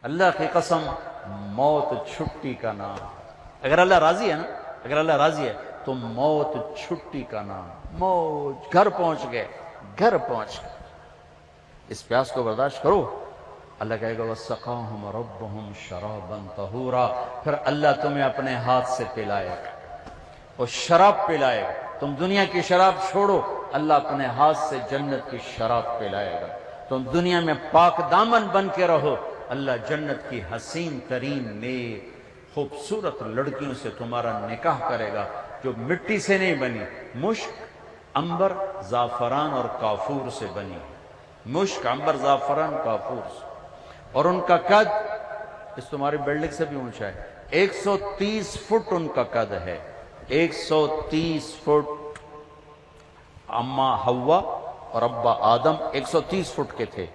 اللہ کی قسم موت چھٹی کا نام. اگر اللہ راضی ہے نا، اگر اللہ راضی ہے تو موت چھٹی کا نام. موت، گھر پہنچ گئے، گھر پہنچ گئے. اس پیاس کو برداشت کرو. اللہ کہے گا وَسَقَاهُمْ رَبُّهُمْ شَرَابًا طَهُورًا، پھر اللہ تمہیں اپنے ہاتھ سے پلائے گا، اور شراب پلائے گا. تم دنیا کی شراب چھوڑو، اللہ اپنے ہاتھ سے جنت کی شراب پلائے گا. تم دنیا میں پاک دامن بن کے رہو، اللہ جنت کی حسین ترین نیک خوبصورت لڑکیوں سے تمہارا نکاح کرے گا، جو مٹی سے نہیں بنی، مشک، عنبر، زعفران اور کافور سے بنی. مشک، عنبر، زعفران، کافور سے. اور ان کا قد اس تمہاری بلڈنگ سے بھی اونچا ہے. 130 فٹ ان کا قد ہے. 130 فٹ. اماں حوا اور ابا آدم 130 فٹ کے تھے.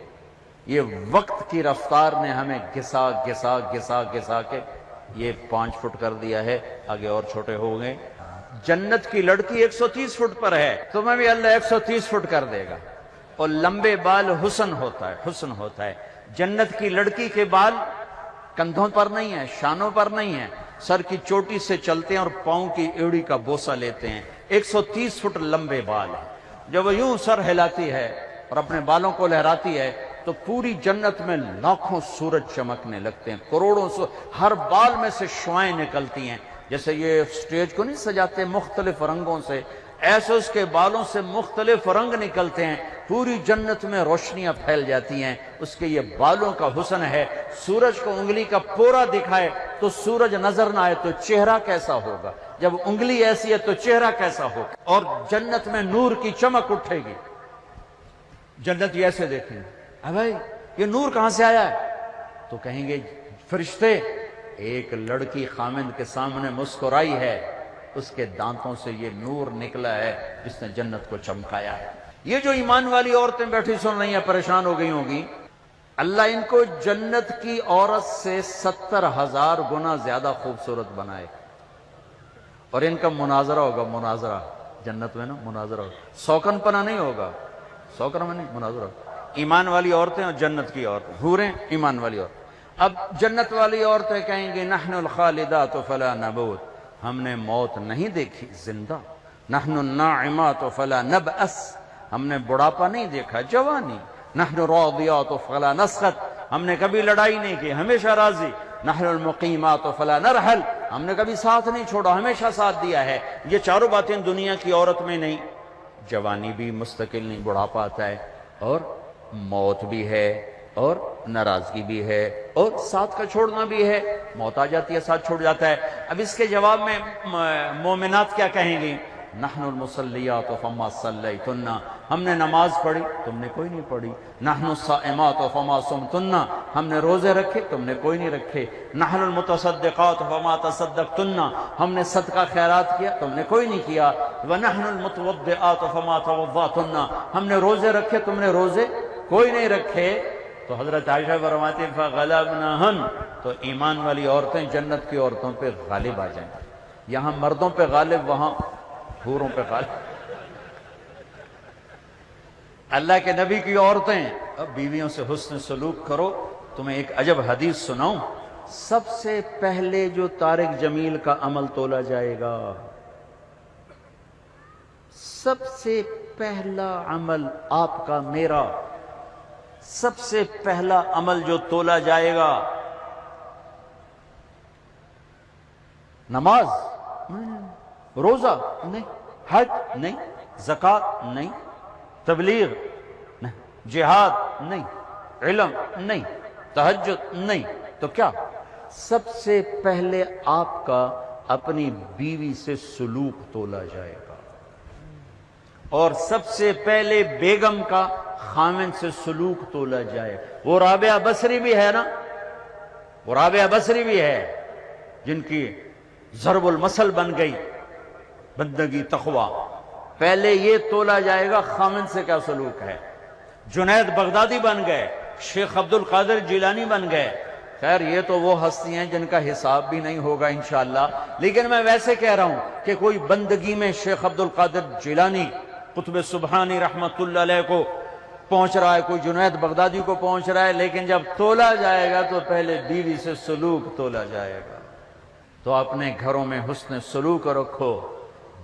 یہ وقت کی رفتار نے ہمیں گھسا گھسا گھسا گھسا کے یہ 5 فٹ کر دیا ہے، آگے اور چھوٹے ہو گئے. جنت کی لڑکی 130 فٹ پر ہے، تمہیں بھی اللہ 130 فٹ کر دے گا. اور لمبے بال حسن ہوتا ہے، حسن ہوتا ہے. جنت کی لڑکی کے بال کندھوں پر نہیں ہیں، شانوں پر نہیں ہیں، سر کی چوٹی سے چلتے ہیں اور پاؤں کی ایڑی کا بوسہ لیتے ہیں. 130 فٹ لمبے بال ہیں. جب وہ یوں سر ہلاتی ہے اور اپنے بالوں کو لہراتی ہے تو پوری جنت میں لاکھوں سورج چمکنے لگتے ہیں، کروڑوں ہر بال میں سے شعائیں نکلتی ہیں. جیسے یہ سٹیج کو نہیں سجاتے مختلف رنگوں سے، ایسے اس کے بالوں سے مختلف رنگ نکلتے ہیں، پوری جنت میں روشنیاں پھیل جاتی ہیں. اس کے یہ بالوں کا حسن ہے. سورج کو انگلی کا پورا دکھائے تو سورج نظر نہ آئے تو چہرہ کیسا ہوگا؟ جب انگلی ایسی ہے تو چہرہ کیسا ہوگا؟ اور جنت میں نور کی چمک اٹھے گی. جنت یہ ایسے دیکھیں گے، بھائی یہ نور کہاں سے آیا ہے؟ تو کہیں گے فرشتے، ایک لڑکی خامند کے سامنے مسکرائی ہے، اس کے دانتوں سے یہ نور نکلا ہے جس نے جنت کو چمکایا ہے. یہ جو ایمان والی عورتیں بیٹھی سن رہی ہیں پریشان ہو گئی ہوں گی، اللہ ان کو جنت کی عورت سے 70,000 گنا زیادہ خوبصورت بنائے. اور ان کا مناظرہ ہوگا، مناظرہ جنت میں نا، مناظرہ ہوگا. سوکن پنا نہیں ہوگا، سوکن میں نہیں، مناظرہ ہوگا. ایمان والی عورتیں اور جنت کی عورتیں، حوریں، ایمان والی عورتیں. اب جنت والی عورتیں کہیں گے نحن الخالدات فلا نموت، ہم نے موت نہیں دیکھی، زندہ. نحن الناعمات فلا نبأس، ہم نے بڑھاپا نہیں دیکھا، جوانی. نحن الراضیات فلا نسخط، ہم نے کبھی لڑائی نہیں کی، ہمیشہ راضی. نحن المقیمات فلا نرحل، ہم نے کبھی ساتھ نہیں چھوڑا، ہمیشہ ساتھ دیا ہے. یہ چاروں باتیں دنیا کی عورت میں نہیں. جوانی بھی مستقل نہیں، بڑھاپا آتا ہے، اور موت بھی ہے، اور ناراضگی بھی ہے، اور ساتھ کا چھوڑنا بھی ہے. موت آ جاتی ہے، ساتھ چھوڑ جاتا ہے. اب اس کے جواب میں مومنات کیا کہیں گی؟ نحن المصلیات فما صلیتن، ہم نے نماز پڑھی، تم نے کوئی نہیں پڑھی. نحن الصائمات فما صمتن، ہم نے روزے رکھے، تم نے کوئی نہیں رکھے. نحن المتصدقات فما تصدقتن، ہم نے صدقہ خیرات کیا، تم نے کوئی نہیں کیا. ونحن المتوضئات فما توضأتن، ہم نے روزے رکھے، تم نے روزے کوئی نہیں رکھے. تو حضرت عائشہ فرماتی ہیں فغلبناہن، تو ایمان والی عورتیں جنت کی عورتوں پہ غالب آ جائیں. یہاں مردوں پہ غالب، وہاں حوروں پہ غالب. اللہ کے نبی کی عورتیں، اب بیویوں سے حسن سلوک کرو. تمہیں ایک عجب حدیث سناؤں. سب سے پہلے جو طارق جمیل کا عمل تولا جائے گا، سب سے پہلا عمل آپ کا، میرا، سب سے پہلا عمل جو تولا جائے گا، نماز روزہ نہیں، حج نہیں، زکوٰۃ نہیں، تبلیغ نہیں، جہاد نہیں، علم نہیں، تہجد نہیں. تو کیا؟ سب سے پہلے آپ کا اپنی بیوی سے سلوک تولا جائے گا، اور سب سے پہلے بیگم کا خامن سے سلوک تولا جائے. وہ رابعہ بصری بھی ہے نا، وہ رابعہ بصری بھی ہے جن کی ضرب المثل بن گئی بندگی تقوی. پہلے یہ تولا جائے گا خامن سے کیا سلوک ہے. جنید بغدادی بن گئے، شیخ عبد القادر جیلانی بن گئے. خیر یہ تو وہ ہستی ہیں جن کا حساب بھی نہیں ہوگا انشاءاللہ، لیکن میں ویسے کہہ رہا ہوں کہ کوئی بندگی میں شیخ عبد القادر جیلانی قطب سبحانی رحمت اللہ علیہ کو پہنچ رہا ہے، کوئی جنید بغدادی کو پہنچ رہا ہے، لیکن جب تولا جائے گا تو پہلے بیوی سے سلوک تولا جائے گا۔ تو اپنے گھروں میں حسن سلوک رکھو۔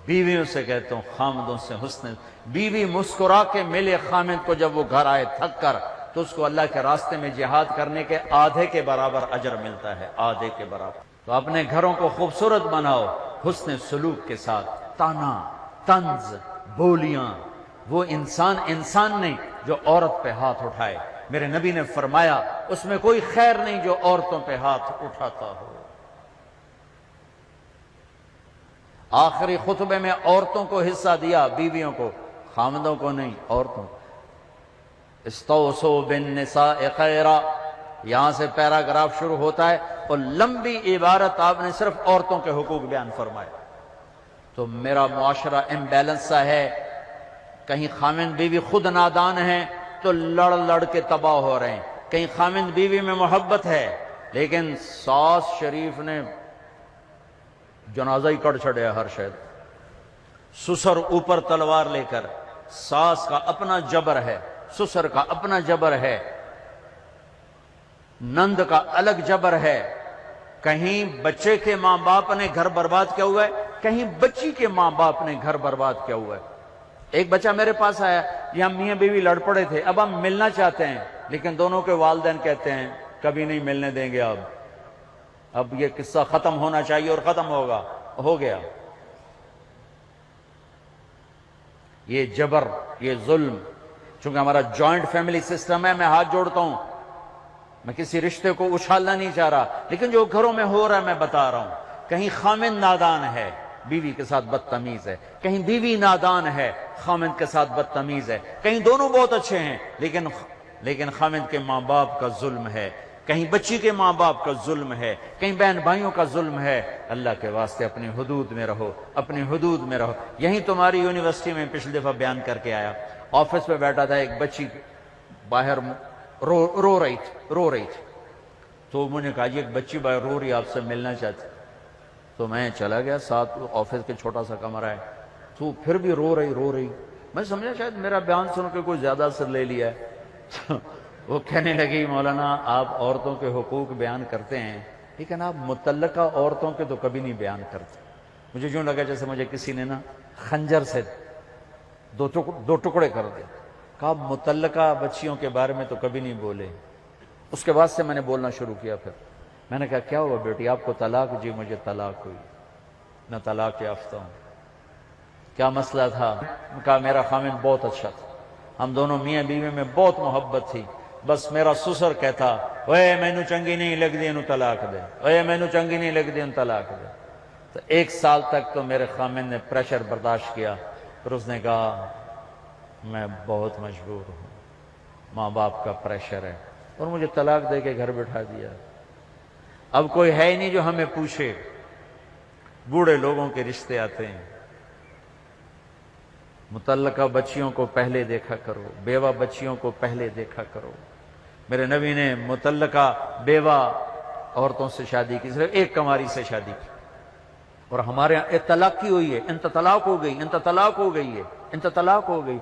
بیویوں سے کہتا ہوں خامدوں سے حسن، بیوی مسکرا کے ملے خامد کو جب وہ گھر آئے تھک کر، تو اس کو اللہ کے راستے میں جہاد کرنے کے آدھے کے برابر اجر ملتا ہے، آدھے کے برابر۔ تو اپنے گھروں کو خوبصورت بناؤ حسن سلوک کے ساتھ۔ تانا، طنز، بولیاں، وہ انسان نہیں جو عورت پہ ہاتھ اٹھائے۔ میرے نبی نے فرمایا اس میں کوئی خیر نہیں جو عورتوں پہ ہاتھ اٹھاتا ہو۔ آخری خطبے میں عورتوں کو حصہ دیا، بیویوں کو، خامدوں کو نہیں، عورتوں کو۔ استوصوا بالنساء خیرا، یہاں سے پیراگراف شروع ہوتا ہے اور لمبی عبارت آپ نے صرف عورتوں کے حقوق بیان فرمائے۔ تو میرا معاشرہ امبیلنس سا ہے، کہیں خامند بیوی خود نادان ہیں تو لڑ کے تباہ ہو رہے ہیں، کہیں خامند بیوی میں محبت ہے لیکن ساس شریف نے جنازہ ہی کر چھڑیا ہر شاید، سسر اوپر تلوار لے کر۔ ساس کا اپنا جبر ہے، سسر کا اپنا جبر ہے، نند کا الگ جبر ہے۔ کہیں بچے کے ماں باپ نے گھر برباد کیا ہوا ہے، کہیں بچی کے ماں باپ نے گھر برباد کیا ہوا ہے۔ ایک بچہ میرے پاس آیا، یہ ہم میاں بیوی لڑ پڑے تھے، اب ہم ملنا چاہتے ہیں لیکن دونوں کے والدین کہتے ہیں کبھی نہیں ملنے دیں گے، اب یہ قصہ ختم ہونا چاہیے اور ختم ہوگا، ہو گیا۔ یہ جبر، یہ ظلم، چونکہ ہمارا جوائنٹ فیملی سسٹم ہے، میں ہاتھ جوڑتا ہوں، میں کسی رشتے کو اچھالنا نہیں چاہ رہا، لیکن جو گھروں میں ہو رہا ہے میں بتا رہا ہوں۔ کہیں خامند نادان ہے، بیوی کے ساتھ بدتمیز ہے، کہیں بیوی نادان ہے، خامند کے ساتھ بدتمیز ہے، کہیں دونوں بہت اچھے ہیں لیکن خامند کے ماں باپ کا ظلم ہے، کہیں بچی کے ماں باپ کا ظلم ہے، کہیں بہن بھائیوں کا ظلم ہے۔ اللہ کے واسطے اپنی حدود میں رہو، اپنی حدود میں رہو۔ یہیں تمہاری یونیورسٹی میں پچھلی دفعہ بیان کر کے آیا، آفس پہ بیٹھا تھا، ایک بچی باہر رو رہی تھی، تو میں نے کہا جی ایک بچی باہر رو رہی، آپ سے ملنا چاہتی، تو میں چلا گیا، ساتھ آفس کے چھوٹا سا کمرہ ہے، تو پھر بھی رو رہی، میں سمجھا شاید میرا بیان سن کے کوئی زیادہ اثر لے لیا ہے۔ وہ کہنے لگی مولانا آپ عورتوں کے حقوق بیان کرتے ہیں لیکن آپ متعلقہ عورتوں کے تو کبھی نہیں بیان کرتے۔ مجھے یوں لگا جیسے مجھے کسی نے نا خنجر سے دو ٹکڑے کر دے، کہا متعلقہ بچیوں کے بارے میں تو کبھی نہیں بولے۔ اس کے بعد سے میں نے بولنا شروع کیا، پھر میں نے کہا کیا ہوا بیٹی آپ کو طلاق؟ جی مجھے طلاق ہوئی، میں طلاق یافتہ ہوں۔ کیا مسئلہ تھا؟ کہا میرا خامند بہت اچھا تھا، ہم دونوں میاں بیوی میں بہت محبت تھی، بس میرا سسر کہتا اوے مینو چنگی نہیں لگ دی انہوں طلاق دے، اوے مینو چنگی نہیں لگ دی انہوں طلاق دے۔ تو 1 سال تک تو میرے خامند نے پریشر برداشت کیا، پھر اس نے کہا میں بہت مجبور ہوں، ماں باپ کا پریشر ہے، اور مجھے طلاق دے کے گھر بٹھا دیا۔ اب کوئی ہے ہی نہیں جو ہمیں پوچھے، بوڑھے لوگوں کے رشتے آتے ہیں۔ متعلقہ بچیوں کو پہلے دیکھا کرو، بیوہ بچیوں کو پہلے دیکھا کرو۔ میرے نبی نے متعلقہ بیوہ عورتوں سے شادی کی، صرف ایک کنواری سے شادی کی، اور ہمارے یہاں طلاق کی ہوئی ہے، انت طلاق ہو گئی، انت طلاق ہو گئی ہے، انت طلاق ہو گئی۔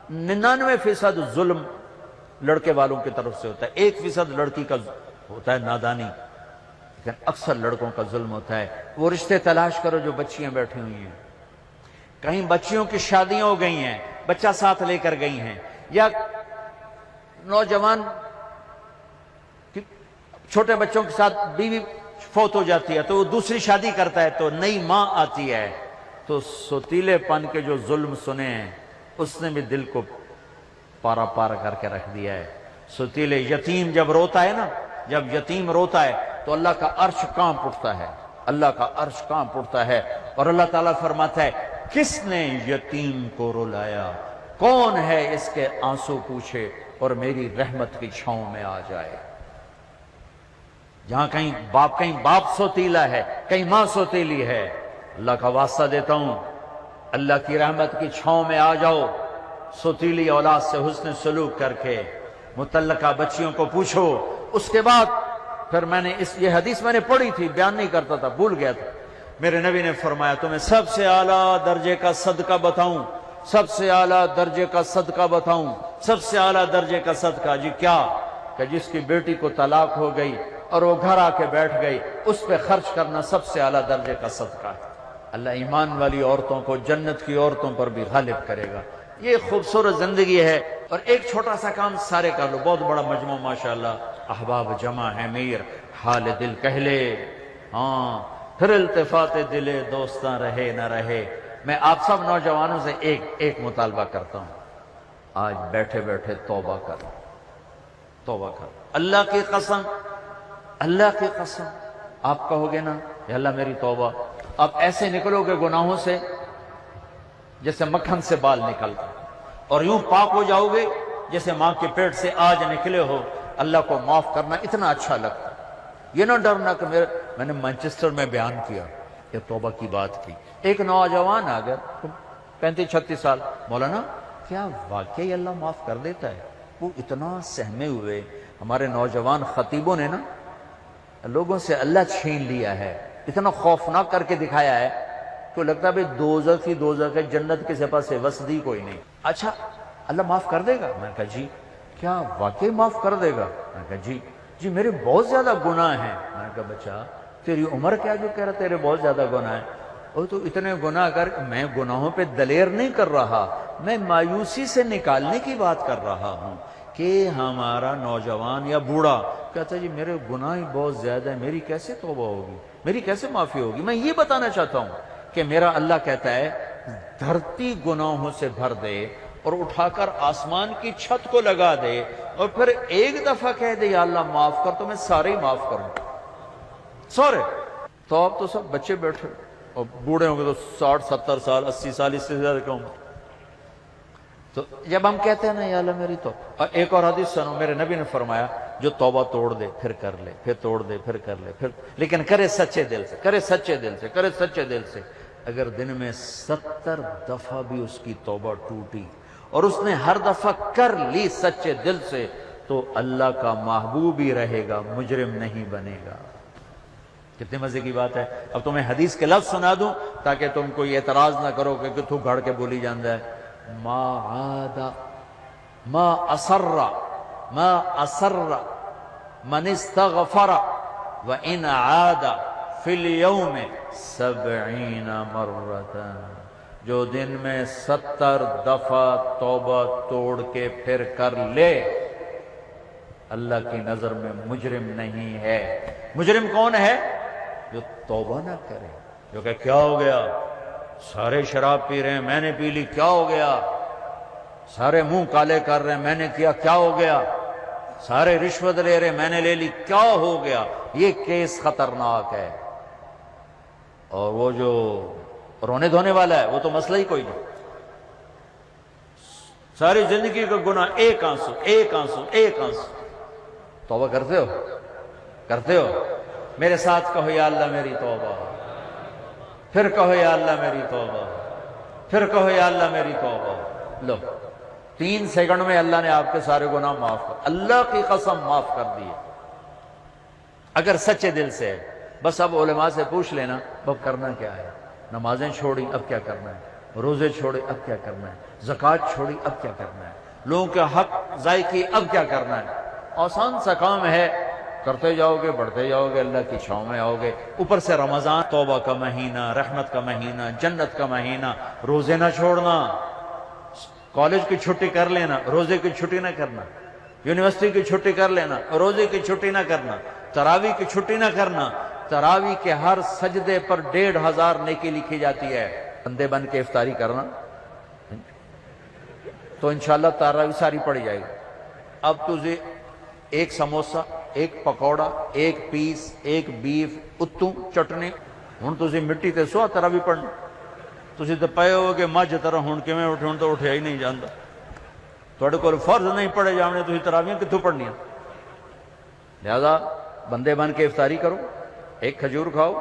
99% ظلم لڑکے والوں کی طرف سے ہوتا ہے، 1% لڑکی کا ہوتا ہے نادانی، لیکن اکثر لڑکوں کا ظلم ہوتا ہے۔ وہ رشتے تلاش کرو جو بچیاں بیٹھی ہوئی ہیں، کہیں بچیوں کی شادیاں ہو گئی ہیں، بچہ ساتھ لے کر گئی ہیں، یا نوجوان چھوٹے بچوں کے ساتھ بیوی فوت ہو جاتی ہے تو وہ دوسری شادی کرتا ہے، تو نئی ماں آتی ہے، تو سوتیلے پن کے جو ظلم سنے ہیں اس نے بھی دل کو پارا پار کر کے رکھ دیا ہے۔ سوتیلے یتیم جب روتا ہے نا، جب یتیم روتا ہے تو اللہ کا عرش کانپ اٹھتا ہے، اللہ کا عرش کانپ اٹھتا ہے، اور اللہ تعالیٰ فرماتا ہے کس نے یتیم کو رلایا، کون ہے اس کے آنسو پوچھے اور میری رحمت کی چھاؤں میں آ جائے۔ جہاں کہیں باپ سوتیلا ہے، کہیں ماں سوتیلی ہے، اللہ کا واسطہ دیتا ہوں اللہ کی رحمت کی چھاؤں میں آ جاؤ، سوتیلی اولاد سے حسن سلوک کر کے۔ متعلقہ بچیوں کو پوچھو۔ اس کے بعد پھر میں نے یہ حدیث میں نے پڑھی تھی، بیان نہیں کرتا تھا، بھول گیا تھا۔ میرے نبی نے فرمایا تمہیں سب سے اعلیٰ درجے کا صدقہ بتاؤں، سب سے اعلیٰ درجے کا صدقہ بتاؤں، سب سے اعلیٰ درجے کا صدقہ جی کیا کہ جس کی بیٹی کو طلاق ہو گئی اور وہ گھر آ کے بیٹھ گئی، اس پہ خرچ کرنا سب سے اعلیٰ درجے کا صدقہ ہے۔ اللہ ایمان والی عورتوں کو جنت کی عورتوں پر بھی غالب کرے گا۔ یہ خوبصورت زندگی ہے۔ اور ایک چھوٹا سا کام سارے کر لو، بہت بڑا مجموعہ ماشاءاللہ، احباب جمع ہے میر، حال دل کہہ لے، ہاں پھر التفات دل دوستاں رہے نہ رہے۔ میں آپ سب نوجوانوں سے ایک مطالبہ کرتا ہوں، آج بیٹھے بیٹھے توبہ کرو، توبہ کرو۔ اللہ کی قسم، اللہ کی قسم، آپ کہو گے نا یا اللہ میری توبہ، آپ ایسے نکلو گے گناہوں سے جیسے مکھن سے بال نکلتا، اور یوں پاک ہو جاؤ گے جیسے ماں کے پیٹ سے آج نکلے ہو۔ اللہ کو معاف کرنا اتنا اچھا لگتا، یہ نہ ڈرنا کہ میں نے مانچسٹر میں بیان کیا کہ توبہ کی بات کی، ایک نوجوان آ گیا 35-36 سال، مولانا کیا واقعی اللہ معاف کر دیتا ہے؟ وہ اتنا سہمے ہوئے، ہمارے نوجوان خطیبوں نے نا لوگوں سے اللہ چھین لیا ہے، اتنا خوفناک کر کے دکھایا ہے تو لگتا ہے بھئی دوزخ ہی دوزخ ہے، جنت کے سپاس سے وسدی کوئی نہیں۔ اچھا اللہ معاف کر دے گا؟ میں نے کہا جی۔ کیا واقعی معاف کر دے گا؟ میں نے کہا جی میرے بہت زیادہ گناہ ہیں۔ میں نے کہا بچہ تیری عمر کیا جو کہہ رہا تیرے بہت زیادہ گناہ ہیں؟ اور تو اتنے گناہ کر، میں گناہوں پہ دلیر نہیں کر رہا، میں مایوسی سے نکالنے کی بات کر رہا ہوں کہ ہمارا نوجوان یا بوڑھا کہتا ہے جی میرے گناہ ہی بہت زیادہ ہیں، میری کیسے توبہ ہوگی، میری کیسے معافی ہوگی؟ میں یہ بتانا چاہتا ہوں کہ میرا اللہ کہتا ہے دھرتی گناہوں سے بھر دے اور اٹھا کر آسمان کی چھت کو لگا دے، اور پھر ایک دفعہ کہہ دے یا اللہ معاف کر، تو میں سارے ہی معاف کروں، سارے۔ تو اب تو سب بچے بیٹھے اور بوڑھے ہوں گے تو 60-70 سال 80 سال، اس سے زیادہ کیوں؟ تو جب ہم کہتے ہیں نا یا اللہ میری توبہ، ایک اور حدیث سنو، میرے نبی نے فرمایا جو توبہ توڑ دے پھر کر لے، پھر توڑ دے پھر کر لے، پھر لیکن کرے سچے دل سے، کرے سچے دل سے، کرے سچے دل سے۔ اگر دن میں 70 دفعہ بھی اس کی توبہ ٹوٹی اور اس نے ہر دفعہ کر لی سچے دل سے، تو اللہ کا محبوب ہی رہے گا، مجرم نہیں بنے گا۔ کتنے مزے کی بات ہے۔ اب تمہیں حدیث کے لفظ سنا دوں تاکہ تم کوئی اعتراض نہ کرو کہ تو گھڑ کے بولی جاندہ ہے۔ ما عاد ما اصر من استغفر وان عاد فی اليوم 70 مرتا، جو دن میں 70 دفعہ توبہ توڑ کے پھر کر لے، اللہ کی نظر میں مجرم نہیں ہے۔ مجرم کون ہے؟ جو توبہ نہ کرے، جو کہ کیا ہو گیا، سارے شراب پی رہے ہیں میں نے پی لی، کیا ہو گیا، سارے منہ کالے کر رہے ہیں میں نے کیا، کیا ہو گیا، سارے رشوت لے رہے ہیں میں نے لے لی، کیا ہو گیا۔ یہ کیس خطرناک ہے۔ اور وہ جو رونے دھونے والا ہے وہ تو مسئلہ ہی کوئی نہیں، ساری زندگی کا گناہ ایک آنسو ایک آنسو ایک آنسو۔ توبہ کرتے ہو؟ کرتے ہو؟ میرے ساتھ کہو یا اللہ میری توبہ، پھر کہو یا اللہ میری توبہ، پھر کہو یا اللہ میری توبہ۔ لو 3 سیکنڈ میں اللہ نے آپ کے سارے گناہ معاف کر، اللہ کی قسم معاف کر دیے، اگر سچے دل سے ہے۔ بس اب علماء سے پوچھ لینا اب کرنا کیا ہے، نمازیں چھوڑی اب کیا کرنا ہے، روزے چھوڑے اب کیا کرنا ہے، زکوٰۃ چھوڑی اب کیا کرنا ہے، لوگوں کے حق ضائع کی اب کیا کرنا ہے۔ آسان سا کام ہے، کرتے جاؤ گے بڑھتے جاؤ گے، اللہ کی چھاؤں میں آؤ گے۔ اوپر سے رمضان توبہ کا مہینہ، رحمت کا مہینہ، جنت کا مہینہ، روزے نہ چھوڑنا، کالج کی چھٹی کر لینا، روزے کی چھٹی نہ کرنا، یونیورسٹی کی چھٹی کر لینا، روزے کی چھٹی نہ کرنا، تراویح کی چھٹی نہ کرنا۔ تراویح کے ہر سجدے پر 1500 نیکی لکھی جاتی ہے۔ بندے بن کے افطاری کرنا تو انشاءاللہ تراویح ساری پڑ جائے گی۔ اب تجھے ایک سموسا، ایک پکوڑا، ایک پیس، ایک بیف، اتوں چٹنی، ہن تسی مٹی تے سوا تراویح پڑھنا، تسی تے پئے ہو کہ مجھ طرح ہن کیویں اٹھے، ہن تو اٹھیا ہی نہیں جاندا، تواڈے کول فرض نہیں پڑھے جاونے، تسی تراویح کتھوں پڑھنیاں؟ لہذا بندے بن کے افطاری کرو، ایک کھجور کھاؤ،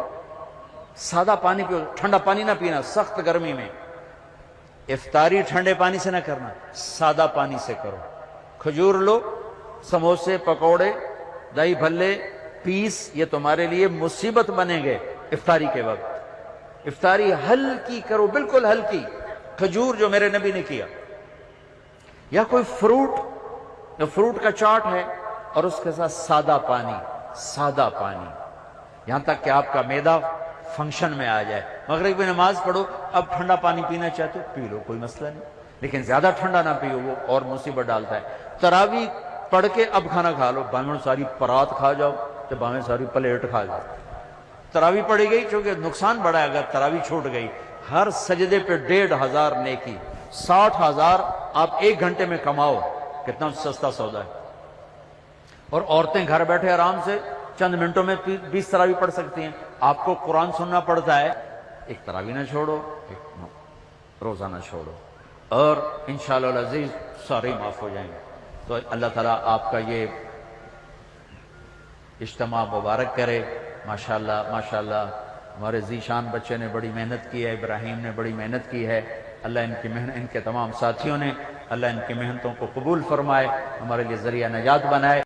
سادہ پانی پیو، ٹھنڈا پانی نہ پینا سخت گرمی میں، افطاری ٹھنڈے پانی سے نہ کرنا، سادہ پانی سے کرو، کھجور لو، سموسے پکوڑے دہی بھلے پیس، یہ تمہارے لیے مصیبت بنیں گے افطاری کے وقت۔ افطاری ہلکی کرو، بالکل ہلکی، کھجور جو میرے نبی نے کیا، یا کوئی فروٹ، جو فروٹ کا چاٹ ہے اور اس کے ساتھ سادہ پانی، سادہ پانی، یہاں تک کہ آپ کا معدہ فنکشن میں آ جائے۔ مغرب کی نماز پڑھو، اب ٹھنڈا پانی پینا چاہتے ہو پی لو، کوئی مسئلہ نہیں، لیکن زیادہ ٹھنڈا نہ پیو، وہ اور مصیبت ڈالتا ہے۔ تراویح پڑھ کے اب کھانا کھا لو، باہر ساری پرات کھا جاؤ تو باہر ساری پلیٹ کھا جاؤ۔ تراویح پڑھی گئی، چونکہ نقصان بڑا ہے اگر تراویح چھوٹ گئی، ہر سجدے پہ 1500 نیکی، 60,000 آپ 1 گھنٹے میں کماؤ، کتنا سستا سودا ہے۔ اور عورتیں گھر بیٹھے آرام سے چند منٹوں میں 20 تراویح پڑھ سکتی ہیں۔ آپ کو قرآن سننا پڑتا ہے، ایک تراویح نہ چھوڑو، ایک روزہ نہ چھوڑو، اور انشاءاللہ العزیز سارے معاف ہو جائیں گے۔ تو اللہ تعالیٰ آپ کا یہ اجتماع مبارک کرے۔ ماشاءاللہ ماشاءاللہ، ہمارے ذیشان بچے نے بڑی محنت کی ہے، ابراہیم نے بڑی محنت کی ہے، اللہ ان کی محنت، ان کے تمام ساتھیوں نے، اللہ ان کی محنتوں کو قبول فرمائے، ہمارے لیے ذریعہ نجات بنائے۔